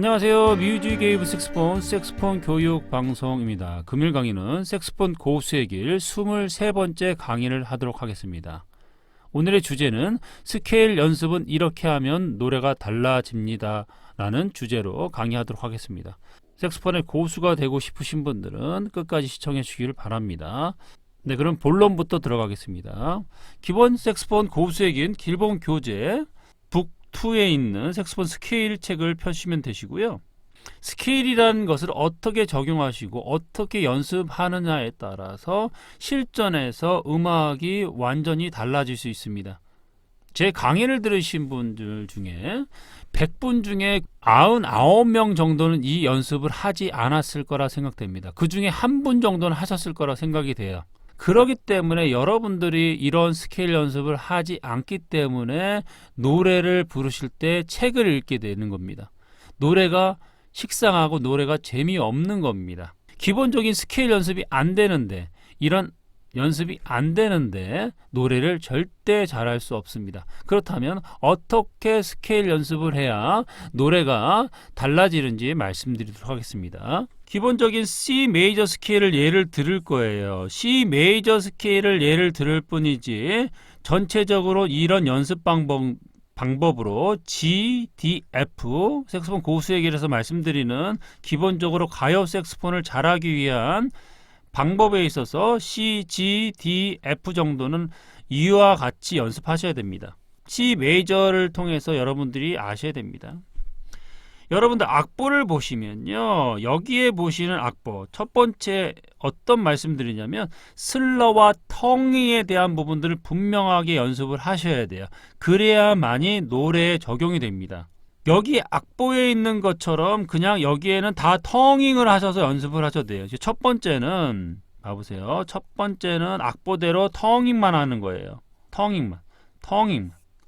안녕하세요. 뮤직 게이브 색스폰 교육 방송입니다. 금일 강의는 색스폰 고수의 길 23번째 강의를 하도록 하겠습니다. 오늘의 주제는 스케일 연습은 이렇게 하면 노래가 달라집니다 라는 주제로 강의하도록 하겠습니다. 색스폰의 고수가 되고 싶으신 분들은 끝까지 시청해 주시기를 바랍니다. 네, 그럼 본론부터 들어가겠습니다. 기본 색스폰 고수의 길 길본 교재 북 2에 있는 색스폰 스케일 책을 펴시면 되시고요. 스케일이라는 것을 어떻게 적용하시고 어떻게 연습하느냐에 따라서 실전에서 음악이 완전히 달라질 수 있습니다. 제 강의를 들으신 분들 중에 100분 중에 99명 정도는 이 연습을 하지 않았을 거라 생각됩니다. 그 중에 한 분 정도는 하셨을 거라 생각이 돼요. 그렇기 때문에 여러분들이 이런 스케일 연습을 하지 않기 때문에 노래를 부르실 때 책을 읽게 되는 겁니다. 노래가 식상하고 노래가 재미없는 겁니다. 기본적인 스케일 연습이 안 되는데, 이런 연습이 안 되는데 노래를 절대 잘할 수 없습니다. 그렇다면 어떻게 스케일 연습을 해야 노래가 달라지는지 말씀드리도록 하겠습니다. 기본적인 C 메이저 스케일을 예를 들을 거예요. C 메이저 스케일을 예를 들을 뿐이지 전체적으로 이런 연습 방법으로 G, D, F 색소폰 고수의 길에서 말씀드리는 기본적으로 가요 색소폰을 잘하기 위한 방법에 있어서 C, G, D, F 정도는 이와 같이 연습하셔야 됩니다. C 메이저를 통해서 여러분들이 아셔야 됩니다. 여러분들 악보를 보시면요, 여기에 보시는 악보 첫 번째 어떤 말씀드리냐면 슬러와 텅잉에 대한 부분들을 분명하게 연습을 하셔야 돼요. 그래야만이 노래에 적용이 됩니다. 여기 악보에 있는 것처럼 그냥 여기에는 다 텅잉을 하셔서 연습을 하셔도 돼요. 첫 번째는 봐보세요. 첫 번째는 악보대로 텅잉만 하는 거예요. 텅잉만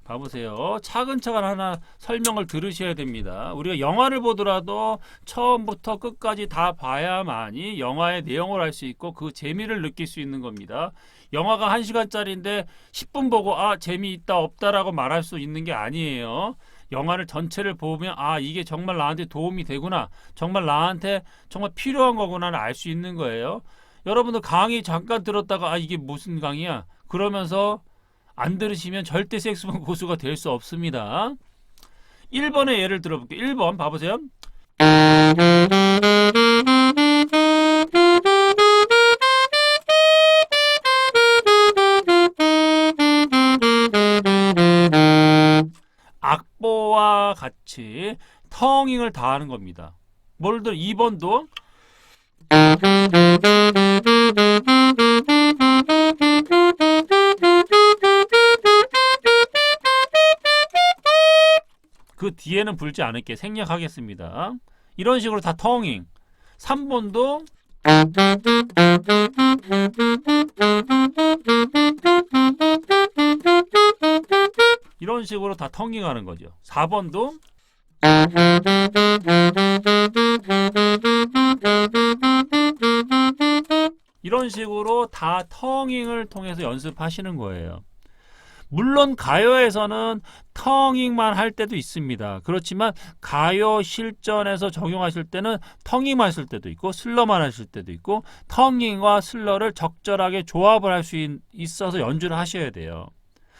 봐보세요. 차근차근 하나 설명을 들으셔야 됩니다. 우리가 영화를 보더라도 처음부터 끝까지 다 봐야만이 영화의 내용을 알 수 있고 그 재미를 느낄 수 있는 겁니다. 영화가 1시간짜리인데 10분 보고 재미있다 없다라고 말할 수 있는 게 아니에요. 영화를 전체를 보면 이게 정말 나한테 도움이 되구나, 정말 나한테 정말 필요한 거구나를 알 수 있는 거예요. 여러분들 강의 잠깐 들었다가 이게 무슨 강의야 그러면서 안 들으시면 절대 색소폰 고수가 될 수 없습니다. 1번의 예를 들어볼게요. 1번 봐보세요. 악보와 같이 텅잉을 다 하는 겁니다. 예를 들어 2번도 그 뒤에는 불지 않을게 생략하겠습니다. 이런 식으로 다 텅잉. 3번도 이런 식으로 다 텅잉하는 거죠. 4번도 이런 식으로 다 텅잉을 통해서 연습하시는 거예요. 물론 가요에서는 텅잉만 할 때도 있습니다. 그렇지만 가요 실전에서 적용하실 때는 텅잉만 쓸 때도 있고 슬러만 하실 때도 있고 텅잉과 슬러를 적절하게 조합을 할 수 있어서 연주를 하셔야 돼요.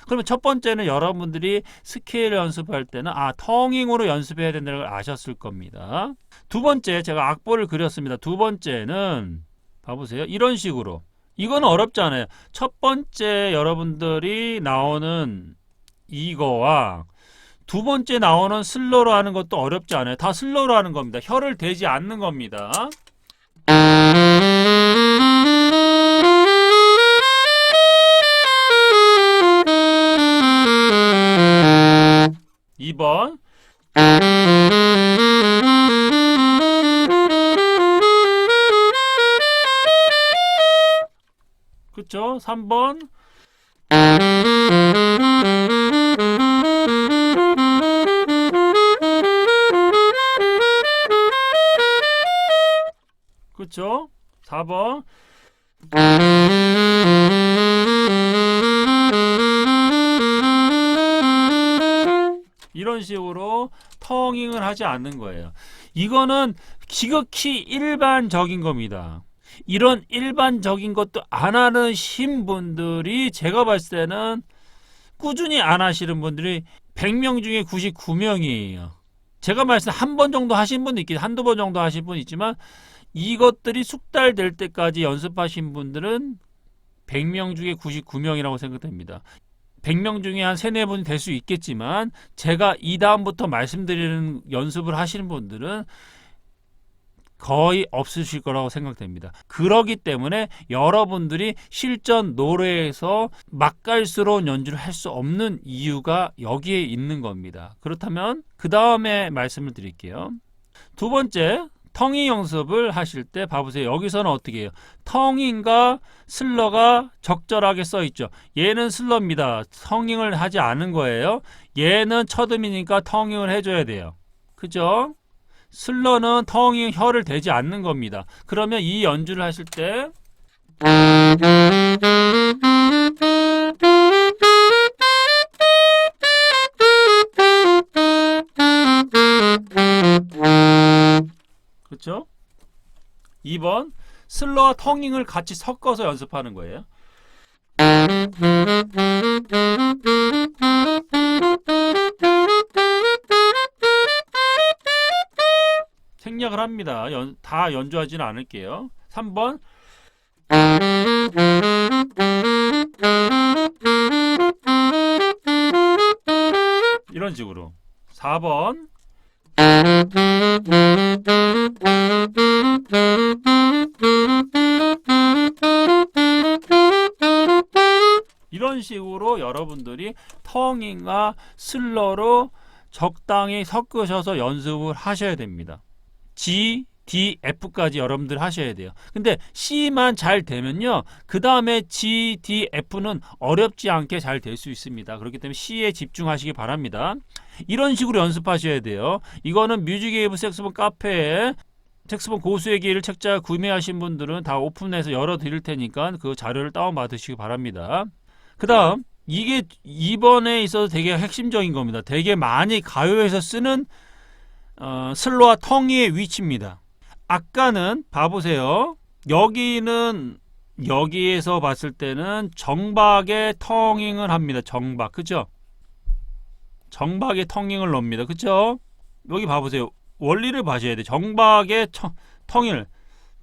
그러면 첫 번째는 여러분들이 스케일 연습할 때는 텅잉으로 연습해야 된다는 걸 아셨을 겁니다. 두 번째, 제가 악보를 그렸습니다. 두 번째는 봐보세요. 이런 식으로. 이건 어렵지 않아요. 첫 번째 여러분들이 나오는 이거와 두 번째 나오는 슬로로 하는 것도 어렵지 않아요. 다 슬로로 하는 겁니다. 혀를 대지 않는 겁니다. 2번 그쵸? 3번 그쵸? 4번 이런 식으로 텅잉을 하지 않는 거예요. 이거는 지극히 일반적인 겁니다. 이런 일반적인 것도 안 하는 신분들이 제가 봤을 때는 꾸준히 안 하시는 분들이 100명 중에 99명이에요. 제가 말씀 한 번 정도 하신 분 있긴 한두 번 정도 하신 분 있지만 이것들이 숙달될 때까지 연습하신 분들은 100명 중에 99명이라고 생각됩니다. 100명 중에 한 3, 4분이 될 수 있겠지만 제가 이 다음부터 말씀드리는 연습을 하시는 분들은 거의 없으실 거라고 생각됩니다. 그러기 때문에 여러분들이 실전 노래에서 맛깔스러운 연주를 할 수 없는 이유가 여기에 있는 겁니다. 그렇다면 그 다음에 말씀을 드릴게요. 두 번째, 텅잉 연습을 하실 때 봐보세요. 여기서는 어떻게 해요? 텅잉과 슬러가 적절하게 써 있죠. 얘는 슬러입니다. 텅잉을 하지 않은 거예요. 얘는 첫음이니까 텅잉을 해줘야 돼요. 그죠? 슬러는 텅잉 혀를 대지 않는 겁니다. 그러면 이 연주를 하실 때 그렇죠? 2번 슬러와 텅잉을 같이 섞어서 연습하는 거예요. 생략을 합니다. 다 연주하지는 않을게요. 3번 이런 식으로. 4번 이런 식으로 여러분들이 텅잉과 슬러로 적당히 섞으셔서 연습을 하셔야 됩니다. G, D, F까지 여러분들 하셔야 돼요. 근데 C만 잘 되면요, 그 다음에 G, D, F는 어렵지 않게 잘 될 수 있습니다. 그렇기 때문에 C에 집중하시기 바랍니다. 이런 식으로 연습하셔야 돼요. 이거는 뮤직웨이브 색소폰 카페에 색소폰 고수의 길 책자 구매하신 분들은 다 오픈해서 열어 드릴 테니까 그 자료를 다운 받으시기 바랍니다. 그 다음 이게 이번에 있어서 되게 핵심적인 겁니다. 되게 많이 가요에서 쓰는 슬로와 텅이의 위치입니다. 아까는 봐보세요. 여기는 여기에서 봤을 때는 정박에 텅잉을 합니다. 정박, 그죠? 정박에 텅잉을 넣습니다. 그죠? 여기 봐보세요. 원리를 봐셔야 돼요. 정박에 텅잉을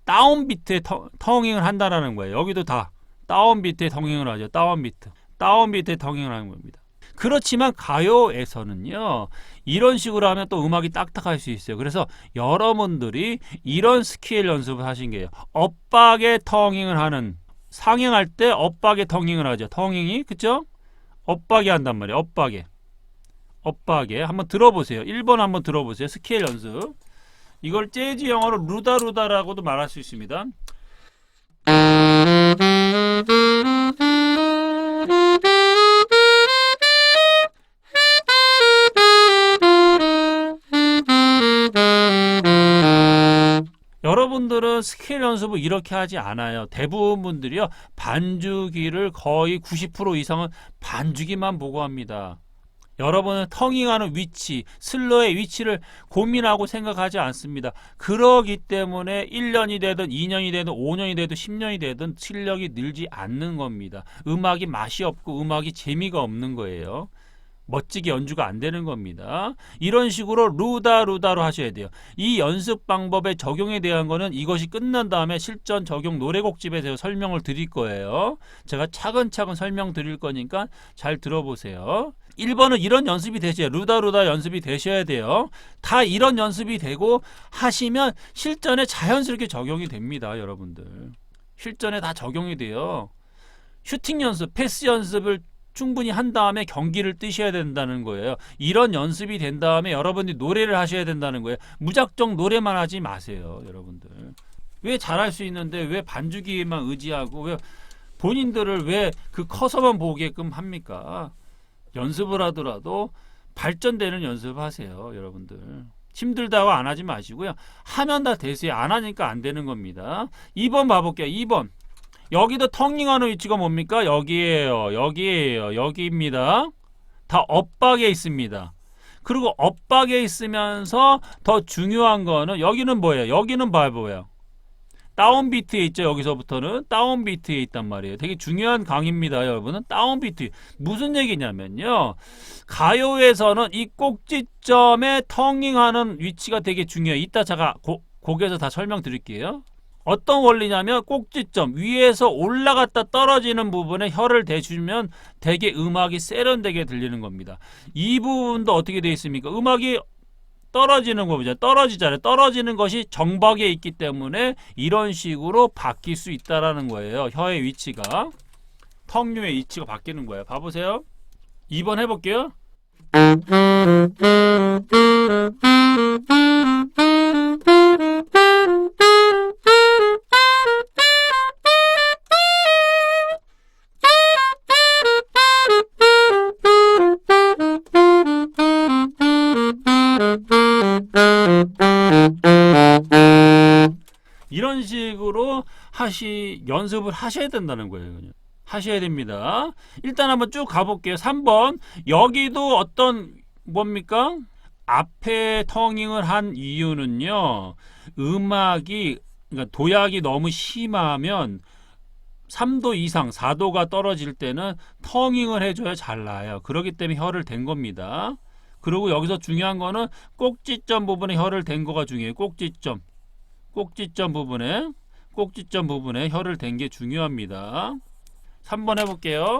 다운비트에 텅잉을 한다라는 거예요. 여기도 다 다운비트에 텅잉을 하죠. 다운비트에 텅잉을 하는 겁니다. 그렇지만 가요에서는요, 이런 식으로 하면 또 음악이 딱딱할 수 있어요. 그래서 여러분들이 이런 스케일 연습을 하신 게요, 엇박에 텅잉을 하는, 상행할 때 엇박에 텅잉을 하죠. 텅잉이, 그죠? 엇박에 한단 말이에요. 엇박에 한번 들어보세요. 1번 한번 들어보세요. 스케일 연습. 이걸 재즈 영어로 루다루다라고도 말할 수 있습니다. 여러분들은 스케일 연습을 이렇게 하지 않아요. 대부분 분들이요, 반주기를 거의 90% 이상은 반주기만 보고 합니다. 여러분은 텅잉하는 위치, 슬러의 위치를 고민하고 생각하지 않습니다. 그러기 때문에 1년이 되든 2년이 되든 5년이 되든 10년이 되든 실력이 늘지 않는 겁니다. 음악이 맛이 없고 음악이 재미가 없는 거예요. 멋지게 연주가 안 되는 겁니다. 이런 식으로 루다로 하셔야 돼요. 이 연습 방법의 적용에 대한 거는 이것이 끝난 다음에 실전 적용 노래곡집에 대해서 설명을 드릴 거예요. 제가 차근차근 설명 드릴 거니까 잘 들어보세요. 1번은 이런 연습이 되셔야 돼요. 루다 연습이 되셔야 돼요. 다 이런 연습이 되고 하시면 실전에 자연스럽게 적용이 됩니다. 여러분들 실전에 다 적용이 돼요. 슈팅 연습, 패스 연습을 충분히 한 다음에 경기를 뛰셔야 된다는 거예요. 이런 연습이 된 다음에 여러분들이 노래를 하셔야 된다는 거예요. 무작정 노래만 하지 마세요. 여러분들 왜 잘할 수 있는데 왜 반주기에만 의지하고 왜 본인들을 왜 그 커서만 보게끔 합니까? 연습을 하더라도 발전되는 연습을 하세요. 여러분들 힘들다고 안 하지 마시고요. 하면 다 되세요. 안 하니까 안 되는 겁니다. 2번 봐볼게요. 2번 여기도 텅잉하는 위치가 뭡니까? 여기에요. 여기입니다. 다 엇박에 있습니다. 그리고 엇박에 있으면서 더 중요한 거는 여기는 뭐예요? 여기는 뭐예요? 다운비트에 있죠. 여기서부터는 다운비트에 있단 말이에요. 되게 중요한 강의입니다. 여러분은 다운비트. 무슨 얘기냐면요. 가요에서는 이 꼭지점에 텅잉하는 위치가 되게 중요해요. 이따 제가 곡에서 다 설명드릴게요. 어떤 원리냐면 꼭지점 위에서 올라갔다 떨어지는 부분에 혀를 대주면 되게 음악이 세련되게 들리는 겁니다. 이 부분도 어떻게 되어 있습니까? 음악이 떨어지는 거죠. 떨어지잖아요. 떨어지는 것이 정박에 있기 때문에 이런 식으로 바뀔 수 있다라는 거예요. 혀의 위치가, 턱류의 위치가 바뀌는 거예요. 봐보세요. 2번 해볼게요. 이런 식으로 연습을 하셔야 된다는 거예요. 그냥. 하셔야 됩니다. 일단 한번 쭉 가볼게요. 3번. 여기도 어떤 뭡니까? 앞에 텅잉을 한 이유는요. 음악이 그러니까 도약이 너무 심하면 3도 이상 4도가 떨어질 때는 텅잉을 해줘야 잘 나요. 그렇기 때문에 혀를 댄 겁니다. 그리고 여기서 중요한 거는 꼭지점 부분에 혀를 댄 거가 중요해요. 꼭지점 부분에 혀를 댄 게 중요합니다. 3번 해볼게요.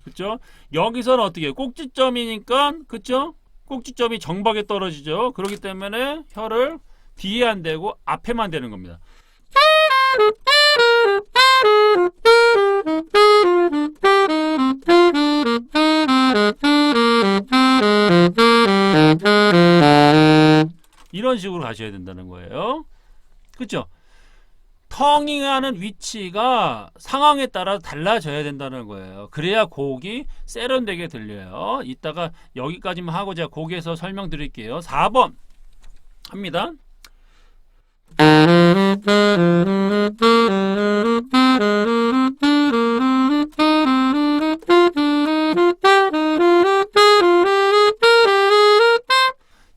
그쵸? 여기서는 어떻게 해요? 꼭지점이니까, 그쵸? 꼭지점이 정박에 떨어지죠. 그렇기 때문에 혀를 뒤에 안 대고 앞에만 대는 겁니다. 이런 식으로 가셔야 된다는 거예요. 그렇죠? 텅잉하는 위치가 상황에 따라 달라져야 된다는 거예요. 그래야 곡이 세련되게 들려요. 이따가 여기까지만 하고 제가 곡에서 설명드릴게요. 4번 합니다.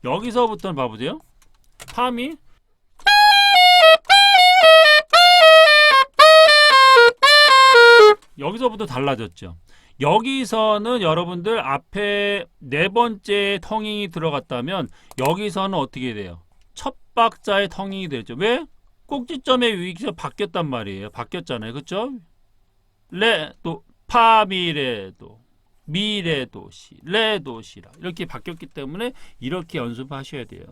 여기서부터는 봐보세요. 팜이 여기서부터 달라졌죠. 여기서는 여러분들 앞에 네 번째 텅잉이 들어갔다면 여기서는 어떻게 돼요? 첫 박자의 텅잉이 되죠. 왜? 꼭지점의 위치가 바뀌었단 말이에요. 바뀌었잖아요. 그렇죠? 레도 파미레도 미레도 시 레도 시라 이렇게 바뀌었기 때문에 이렇게 연습하셔야 돼요.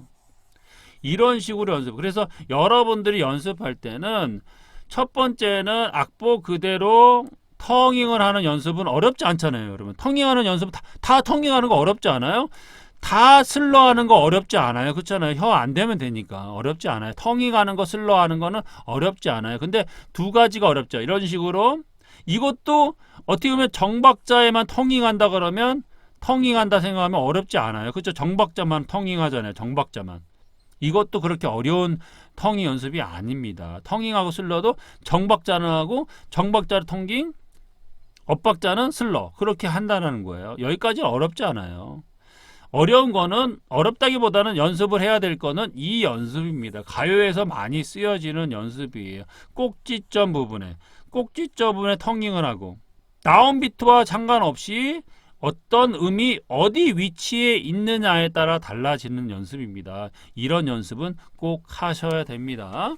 이런 식으로 연습. 그래서 여러분들이 연습할 때는 첫 번째는 악보 그대로 텅잉을 하는 연습은 어렵지 않잖아요. 여러분 텅잉하는 연습 다 텅잉하는 거 어렵지 않아요? 다 슬러하는 거 어렵지 않아요. 그렇잖아요. 혀 안 대면 되니까 어렵지 않아요. 텅잉하는 거 슬러하는 거는 어렵지 않아요. 근데 두 가지가 어렵죠. 이런 식으로 이것도 어떻게 보면 정박자에만 텅잉한다 그러면 텅잉한다 생각하면 어렵지 않아요. 그렇죠? 정박자만 텅잉하잖아요. 정박자만. 이것도 그렇게 어려운 텅잉 연습이 아닙니다. 텅잉하고 슬러도 정박자는 하고 정박자를 텅잉, 엇박자는 슬러 그렇게 한다는 거예요. 여기까지는 어렵지 않아요. 어려운 거는 어렵다기보다는 연습을 해야 될 거는 이 연습입니다. 가요에서 많이 쓰여지는 연습이에요. 꼭지점 부분에 텅잉을 하고 다운비트와 상관없이 어떤 음이 어디 위치에 있느냐에 따라 달라지는 연습입니다. 이런 연습은 꼭 하셔야 됩니다.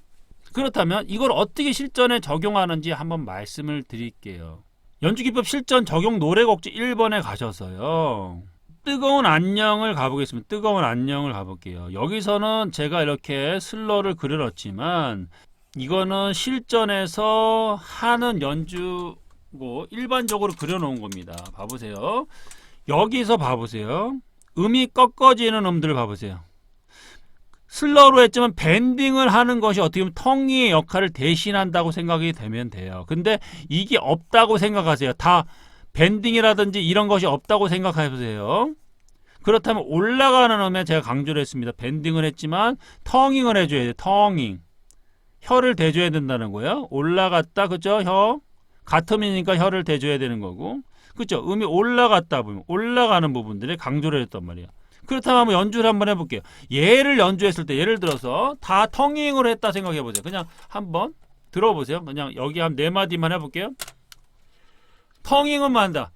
그렇다면 이걸 어떻게 실전에 적용하는지 한번 말씀을 드릴게요. 연주기법 실전 적용 노래곡지 1번에 가셔서요. 뜨거운 안녕을 가보겠습니다. 뜨거운 안녕을 가볼게요. 여기서는 제가 이렇게 슬러를 그려놨지만 이거는 실전에서 하는 연주고 일반적으로 그려놓은 겁니다. 봐보세요. 여기서 봐보세요. 음이 꺾어지는 음들을 봐보세요. 슬러로 했지만 밴딩을 하는 것이 어떻게 보면 텅이의 역할을 대신한다고 생각이 되면 돼요. 근데 이게 없다고 생각하세요. 다 밴딩이라든지 이런 것이 없다고 생각해보세요. 그렇다면 올라가는 음에 제가 강조를 했습니다. 밴딩을 했지만 텅잉을 해줘야 돼요. 텅잉. 혀를 대줘야 된다는 거예요. 올라갔다, 그죠? 혀. 같음이니까 혀를 대줘야 되는 거고. 그죠? 음이 올라갔다 보면 올라가는 부분들에 강조를 했단 말이에요. 그렇다면 한번 연주를 한번 해볼게요. 얘를 연주했을 때 예를 들어서 다 텅잉으로 했다 생각해보세요. 그냥 한번 들어보세요. 그냥 여기 한 4마디만 해볼게요. 텅잉은만 한다.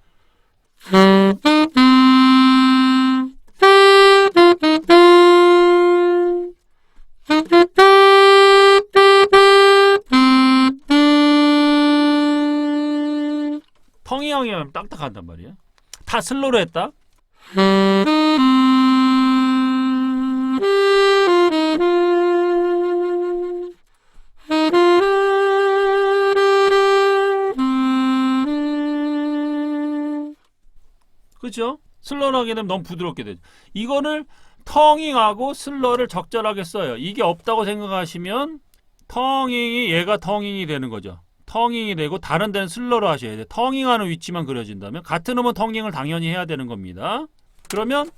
텅잉이 하면 딱딱한단 말이에요. 다 슬로로 했다. 그렇죠? 슬로로 하게 되면 너무 부드럽게 되죠. 이거를 텅잉하고 슬러를 적절하게 써요. 이게 없다고 생각하시면 텅잉이 얘가 텅잉이 되는 거죠. 텅잉이 되고 다른 데는 슬러로 하셔야 돼요. 텅잉하는 위치만 그려진다면 같은 음은 텅잉을 당연히 해야 되는 겁니다. 그러면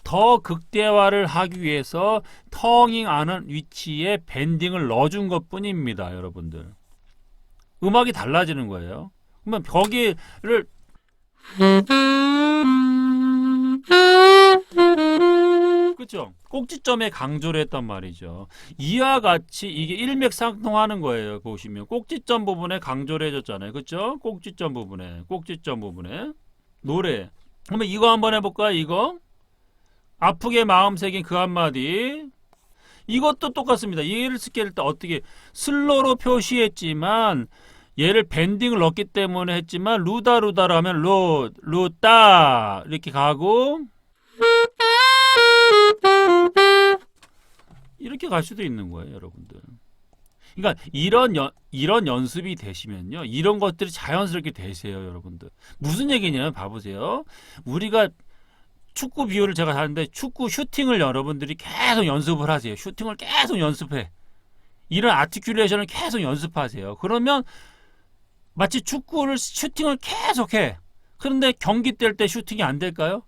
더 극대화를 하기 위해서 텅잉하는 위치에 밴딩을 넣어준 것 뿐입니다. 여러분들. 음악이 달라지는 거예요. 그러면 거기를 그렇죠? 꼭지점에 강조를 했단 말이죠. 이와 같이 이게 일맥상통하는 거예요. 보시면 꼭지점 부분에 강조를 해줬잖아요. 그렇죠? 꼭지점 부분에 노래. 그러면 이거 한번 해볼까요? 이거 아프게 마음 새긴 그 한마디. 이것도 똑같습니다. 얘를 스케일 때 어떻게 슬로로 표시했지만 얘를 밴딩을 넣었기 때문에 했지만 루다로 하면 루따 이렇게 가고 이렇게 갈 수도 있는 거예요, 여러분들. 그러니까 이런 연습이 되시면요, 이런 것들이 자연스럽게 되세요, 여러분들. 무슨 얘기냐면 봐보세요. 우리가 축구 비유를 제가 하는데 축구 슈팅을 여러분들이 계속 연습을 하세요. 슈팅을 계속 연습해. 이런 아티큘레이션을 계속 연습하세요. 그러면 마치 축구를 슈팅을 계속해. 그런데 경기 뛸 때 슈팅이 안 될까요?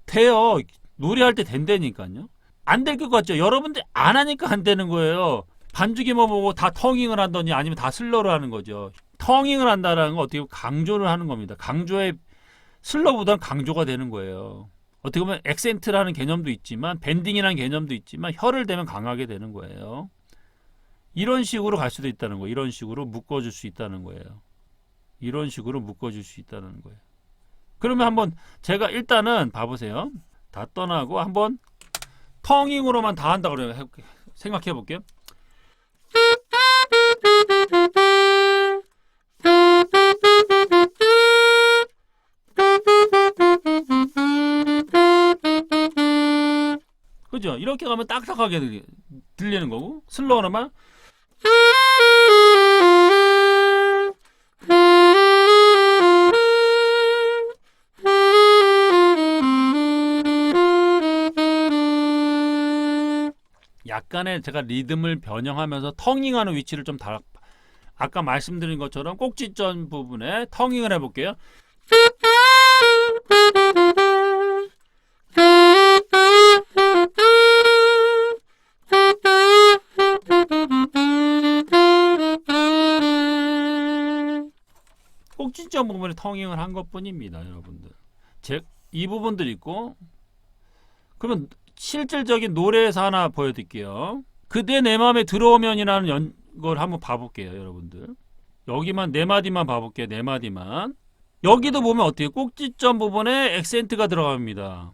돼요. 노래할 때 된다니까요. 안 될 것 같죠? 여러분들 안 하니까 안 되는 거예요. 반주기만 보고 다 텅잉을 한다니 아니면 다 슬러를 하는 거죠. 텅잉을 한다는 건 어떻게 보면 강조를 하는 겁니다. 강조의 슬러보다는 강조가 되는 거예요. 어떻게 보면 액센트라는 개념도 있지만 밴딩이라는 개념도 있지만 혀를 대면 강하게 되는 거예요. 이런 식으로 갈 수도 있다는 거예요. 이런 식으로 묶어줄 수 있다는 거예요. 이런 식으로 묶어줄 수 있다는 거예요. 그러면 한번 제가 일단은 봐보세요. 다 떠나고 한번 텅잉으로만 다 한다 그러면 생각해 볼게요. 그죠? 이렇게 가면 딱딱하게 들리는 거고 슬로우로만 약간의 제가 리듬을 변형하면서 텅잉하는 위치를 좀 아까 말씀드린 것처럼 꼭지점 부분에 텅잉을 해볼게요. 꼭지점 부분에 텅잉을 한 것뿐입니다, 여러분들. 이 부분들 있고 그러면 실질적인 노래에서 하나 보여드릴게요. 그대 내 맘에 들어오면이라는 걸 한번 봐볼게요, 여러분들. 여기만 4마디만 봐볼게요. 4마디만. 여기도 보면 어떻게 꼭지점 부분에 액센트가 들어갑니다.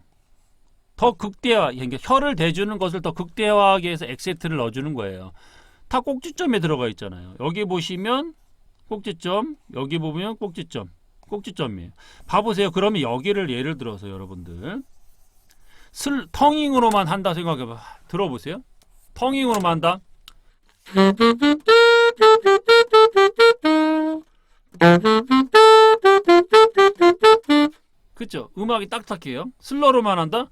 더 극대화, 그러니까 혀를 대주는 것을 더 극대화하기 위해서 액센트를 넣어주는 거예요. 다 꼭지점에 들어가 있잖아요. 여기 보시면 꼭지점, 여기 보면 꼭지점이에요. 봐보세요. 그러면 여기를 예를 들어서 여러분들 텅잉으로만 한다 생각해봐. 들어보세요. 텅잉으로만 한다. 그쵸? 음악이 딱딱해요. 슬러로만 한다.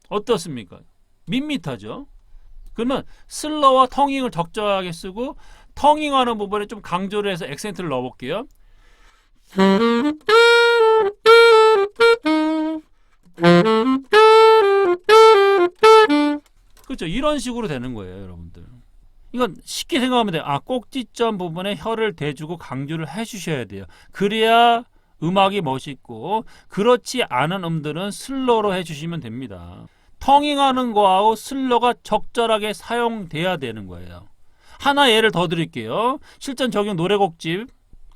어떻습니까? 밋밋하죠? 그러면 슬러와 텅잉을 적절하게 쓰고 텅잉하는 부분에 좀 강조를 해서 액센트를 넣어볼게요. 그렇죠? 이런 식으로 되는 거예요, 여러분들. 이건 쉽게 생각하면 돼요. 아, 꼭지점 부분에 혀를 대주고 강조를 해주셔야 돼요. 그래야 음악이 멋있고, 그렇지 않은 음들은 슬로로 해주시면 됩니다. 텅잉하는 거하고 슬로가 적절하게 사용돼야 되는 거예요. 하나 예를 더 드릴게요. 실전 적용 노래곡집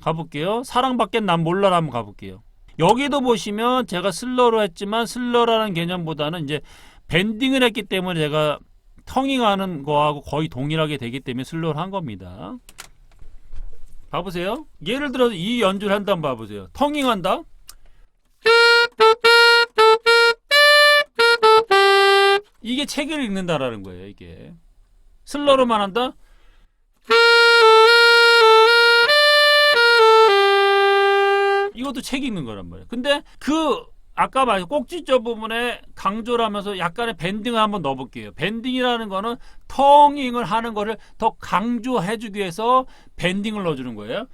가볼게요. 사랑밖엔 난 몰라라 한번 가볼게요. 여기도 보시면 제가 슬로로 했지만 슬로라는 개념보다는 이제 밴딩을 했기 때문에 제가 텅잉하는 거하고 거의 동일하게 되기 때문에 슬로우를 한 겁니다. 봐보세요. 예를 들어서 이 연주를 한다면 봐보세요. 텅잉한다. 이게 책을 읽는다라는 거예요. 이게 슬로우로만 한다. 이것도 책 읽는 거란 말이에요. 근데 그 아까 말한 꼭지점 부분에 강조를 하면서 약간의 밴딩을 한번 넣어볼게요. 밴딩이라는 거는 텅잉을 하는 거를 더 강조해주기 위해서 밴딩을 넣어주는 거예요.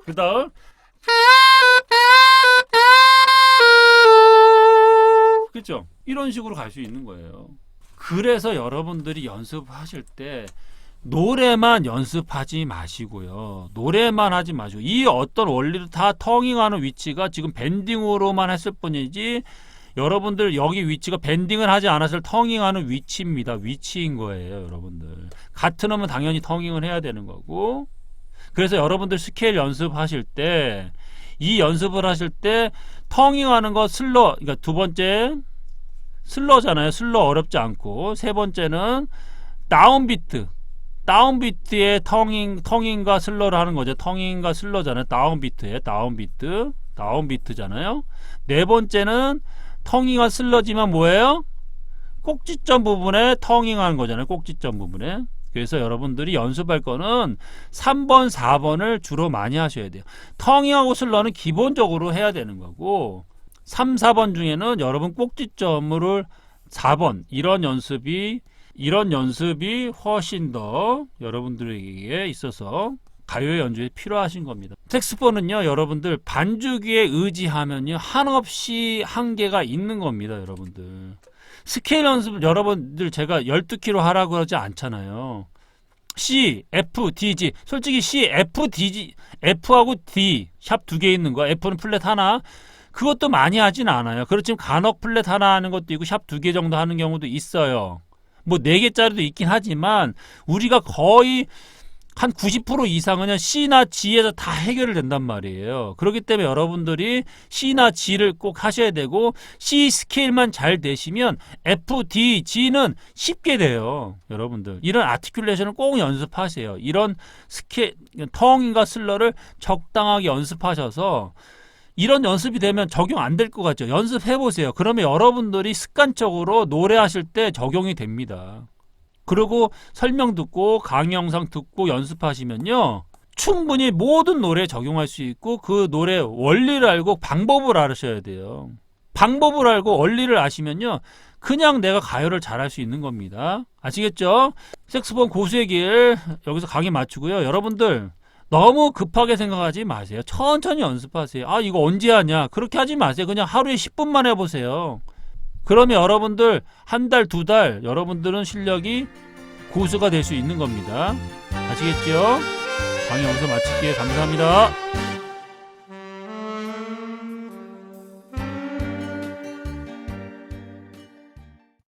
그 다음 그렇죠? 이런 식으로 갈 수 있는 거예요. 그래서 여러분들이 연습하실 때 노래만 연습하지 마시고요. 노래만 하지 마시고 이 어떤 원리를 다 텅잉하는 위치가 지금 밴딩으로만 했을 뿐이지 여러분들 여기 위치가 밴딩을 하지 않았을 텅잉하는 위치입니다. 위치인 거예요. 여러분들 같은 음은 당연히 텅잉을 해야 되는 거고 그래서 여러분들 스케일 연습하실 때 이 연습을 하실 때 텅잉하는 거 슬러 그러니까 두 번째 슬러잖아요. 슬러 어렵지 않고 세 번째는 다운비트 다운비트에 텅잉과 슬러를 하는 거죠. 텅잉과 슬러잖아요. 다운비트에 다운비트잖아요. 네 번째는 텅잉과 슬러지만 뭐예요? 꼭지점 부분에 텅잉하는 거잖아요. 꼭지점 부분에. 그래서 여러분들이 연습할 거는 3번, 4번을 주로 많이 하셔야 돼요. 텅잉하고 슬러는 기본적으로 해야 되는 거고 3, 4번 중에는 여러분 꼭지점을 4번 이런 연습이 훨씬 더 여러분들에게 있어서 가요 연주에 필요하신 겁니다. 색스폰은요 여러분들 반주기에 의지하면요 한없이 한계가 있는 겁니다. 여러분들 스케일 연습 여러분들 제가 12키로 하라고 하지 않잖아요. C, F, D, G 솔직히 C, F, D, G F하고 D 샵 2개 있는 거 F는 플랫 하나 그것도 많이 하진 않아요. 그렇지만 간혹 플랫 하나 하는 것도 있고 샵 2개 정도 하는 경우도 있어요. 뭐 4개짜리도 있긴 하지만 우리가 거의 한 90% 이상은 C나 G에서 다 해결이 된단 말이에요. 그렇기 때문에 여러분들이 C나 G를 꼭 하셔야 되고 C 스케일만 잘 되시면 F, D, G는 쉽게 돼요. 여러분들 이런 아티큘레이션을 꼭 연습하세요. 이런 스케일 텅잉과 슬러를 적당하게 연습하셔서 이런 연습이 되면 적용 안 될 것 같죠. 연습해보세요. 그러면 여러분들이 습관적으로 노래하실 때 적용이 됩니다. 그리고 설명 듣고 강의 영상 듣고 연습하시면요 충분히 모든 노래에 적용할 수 있고 그 노래 원리를 알고 방법을 알으셔야 돼요. 방법을 알고 원리를 아시면요 그냥 내가 가요를 잘할 수 있는 겁니다. 아시겠죠? 색스폰 고수의 길 여기서 강의 마치고요. 여러분들 너무 급하게 생각하지 마세요. 천천히 연습하세요. 아 이거 언제 하냐 그렇게 하지 마세요. 그냥 하루에 10분만 해보세요. 그러면 여러분들 한 달, 두 달 여러분들은 실력이 고수가 될 수 있는 겁니다. 아시겠죠? 강의 여기서 마칠게요. 감사합니다.